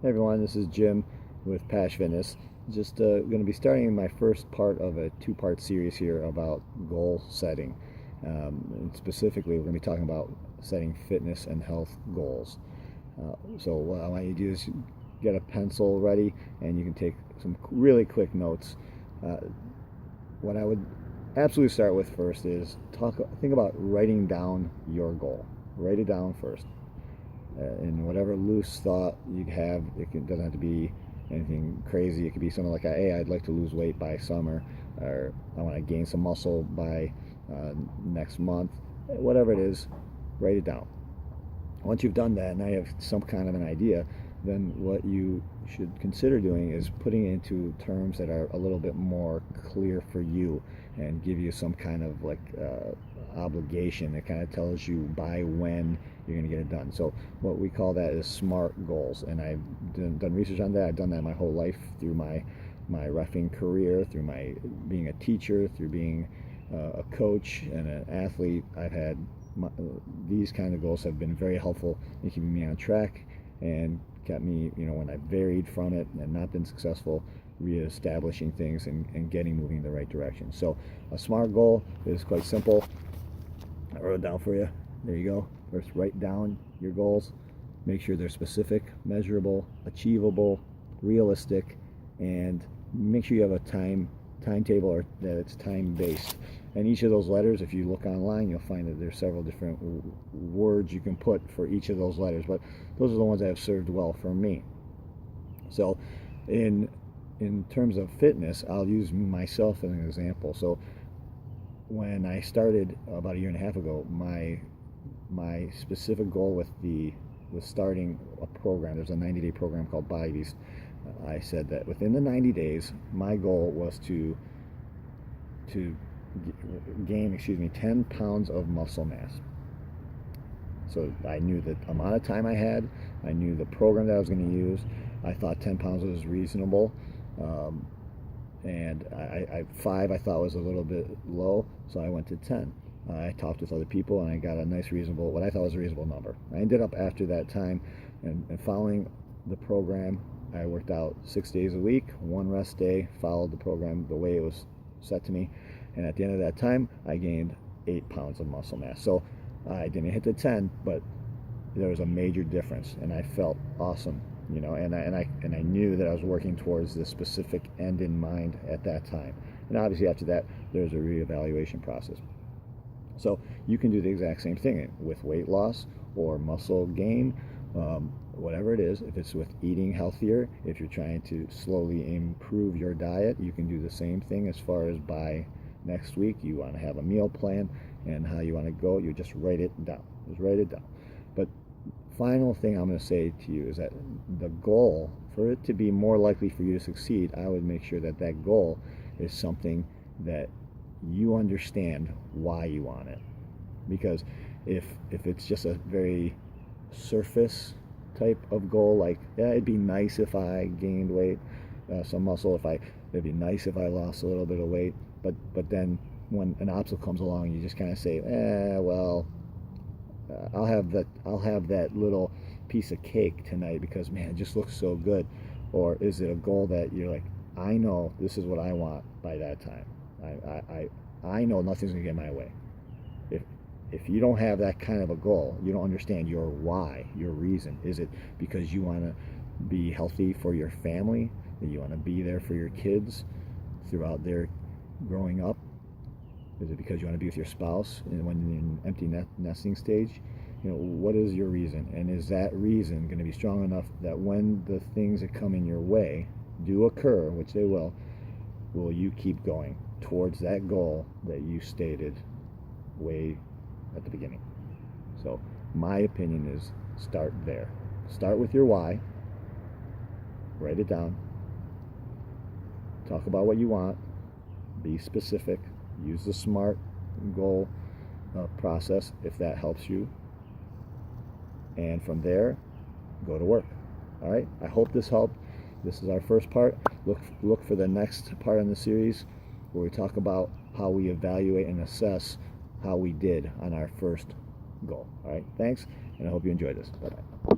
Hey everyone, this is Jim with Pash Fitness. Just going to be starting my first part of a two-part series here about goal setting. And specifically, we're going to be talking about setting fitness and health goals. So what I want you to do is get a pencil ready, and you can take some really quick notes. Uh, what I would absolutely start with first is think about writing down your goal. Write it down first. And whatever loose thought you have, doesn't have to be anything crazy. It could be something like, hey, I'd like to lose weight by summer, or I want to gain some muscle by next month. Whatever it is, write it down. Once you've done that, now you have some kind of an idea, then what you should consider doing is putting it into terms that are a little bit more clear for you and give you some kind of obligation that kind of tells you by when you're going to get it done. So what we call that is SMART goals, and I've done research on that. I've done that my whole life through my reffing career, through my being a teacher, through being a coach and an athlete. I've had these kind of goals have been very helpful in keeping me on track and kept me, when I varied from it and not been successful, reestablishing things and getting moving in the right direction. So a SMART goal is quite simple. I wrote it down for you. There you go. First, write down your goals. Make sure they're specific, measurable, achievable, realistic, and make sure you have a timetable or that it's time-based. And each of those letters, if you look online, you'll find that there's several different words you can put for each of those letters, but those are the ones that have served well for me. So in terms of fitness, I'll use myself as an example. So when I started about a year and a half ago, my specific goal with starting a program, there's a 90-day program called Body Beast. I said that within the 90 days, my goal was to gain 10 pounds of muscle mass. So I knew the amount of time I had. I knew the program that I was going to use. I thought 10 pounds was reasonable. And 5 I thought was a little bit low, so I went to 10. I talked with other people and I got a nice reasonable, what I thought was a reasonable number. I ended up after that time and following the program. I worked out 6 days a week, 1 rest day, followed the program the way it was set to me, and at the end of that time I gained 8 pounds of muscle mass. So I didn't hit the 10, but there was a major difference and I felt awesome, and I knew that I was working towards this specific end in mind at that time. And obviously after that there's a reevaluation process. So you can do the exact same thing with weight loss or muscle gain, whatever it is. If it's with eating healthier, if you're trying to slowly improve your diet, you can do the same thing as far as by next week you want to have a meal plan and how you want to go. You just write it down. Just write it down. But final thing I'm going to say to you is that the goal, for it to be more likely for you to succeed, I would make sure that that goal is something that you understand why you want it. Because if it's just a very surface type of goal, like, yeah, it'd be nice if I gained weight, some muscle, it'd be nice if I lost a little bit of weight, but then when an obstacle comes along, you just kind of say, well, I'll have that little piece of cake tonight because, man, it just looks so good. Or is it a goal that you're like, I know this is what I want by that time. I know nothing's gonna get in my way. If you don't have that kind of a goal, you don't understand your why, your reason. Is it because you want to be healthy for your family, that you want to be there for your kids throughout their growing up? Is it because you want to be with your spouse when you're in empty nesting stage? What is your reason? And is that reason going to be strong enough that when the things that come in your way do occur, which they will you keep going towards that goal that you stated way at the beginning? So my opinion is start there. Start with your why. Write it down. Talk about what you want. Be specific. Use the SMART goal process if that helps you. And from there, go to work. All right? I hope this helped. This is our first part. Look for the next part in the series where we talk about how we evaluate and assess how we did on our first goal. All right, thanks, and I hope you enjoyed this. Bye-bye.